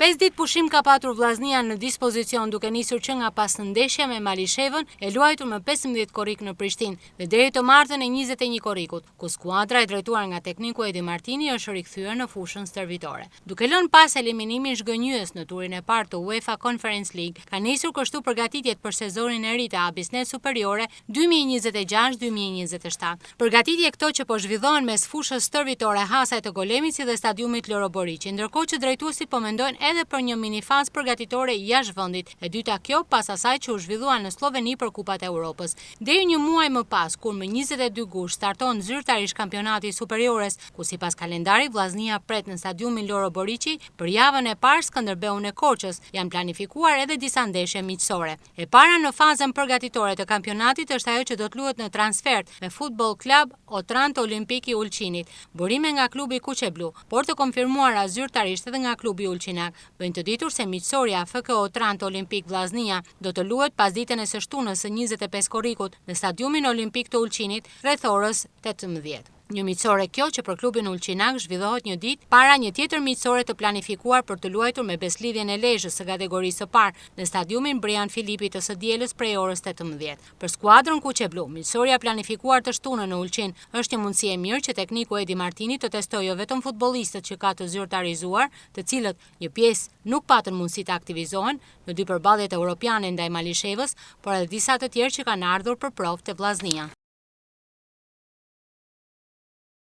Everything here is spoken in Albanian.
5 ditë pushim ka patur Vllaznia në dispozicion duke nisur që nga pasndeshja me Malishevën e luajtur me 15 korrik në Prishtinë dhe deri të martën e 21 korrikut, ku skuadra e drejtuar nga tekniku Edi Martini është rikthyer në fushën stërvitore. Duke lënë pas eliminimin zhgënjyes në turin e parë të UEFA Conference League, ka nisur kështu përgatitjet për sezonin e ri të Abisnet Superiore 2026-2027. Përgatitje këto që po zhvillohen mes fushës stërvitore Hasaj të Golemici dhe stadiumit Loro Boriçi, ndërkohë që drejtuesit po mendojnë edhe për një minifazë përgatitore jashtë vendit, e dyta kjo pas asaj që u zhvillua në Sloveni për Kupat e Europës. Deri një muaj më pas, kur më 22 gusht starton zyrtarisht kampionati superiores, ku sipas kalendarit Vllaznia pret në stadiumin Loro Boriçi, për javën e parë Skënderbeun e Korçës janë planifikuar edhe disa ndeshje miqësore. E para në fazën përgatitore të kampionatit është ajo që do të luhet në transfert me Football Club Otranto Olimpiki Ulqinit, burime nga klubi Kuqeblu, por të konfirmuara zyrtarisht edhe nga klubi ulqinak. Bëjnë të ditur se miqësorja FK Otranto Olimpik Vllaznia do të luhet pas ditën e së shtunës së 25 korrikut në stadiumin Olimpik të Ulqinit rreth orës 18. Një miqësore kjo që për klubin ulqinak zhvillohet një ditë para një tjetër miqësore të planifikuar për të luajtur me Beslidhjen e Lezhës së kategorisë së parë në stadiumin Brian Filipi të së dielës prej orës 18. Për skuadrën Kuqeblu, miqësoria planifikuar të shtunën në Ulqin është një mundësi e mirë që tekniku Edi Martini të testojë jo vetëm futbollistët që ka të zyrtarizuar, të cilët një pjesë nuk patën mundësi të aktivizohen në dy përballjet europiane ndaj Malishevës, por edhe disa të tjerë që kanë ardhur për provë te Vllaznia.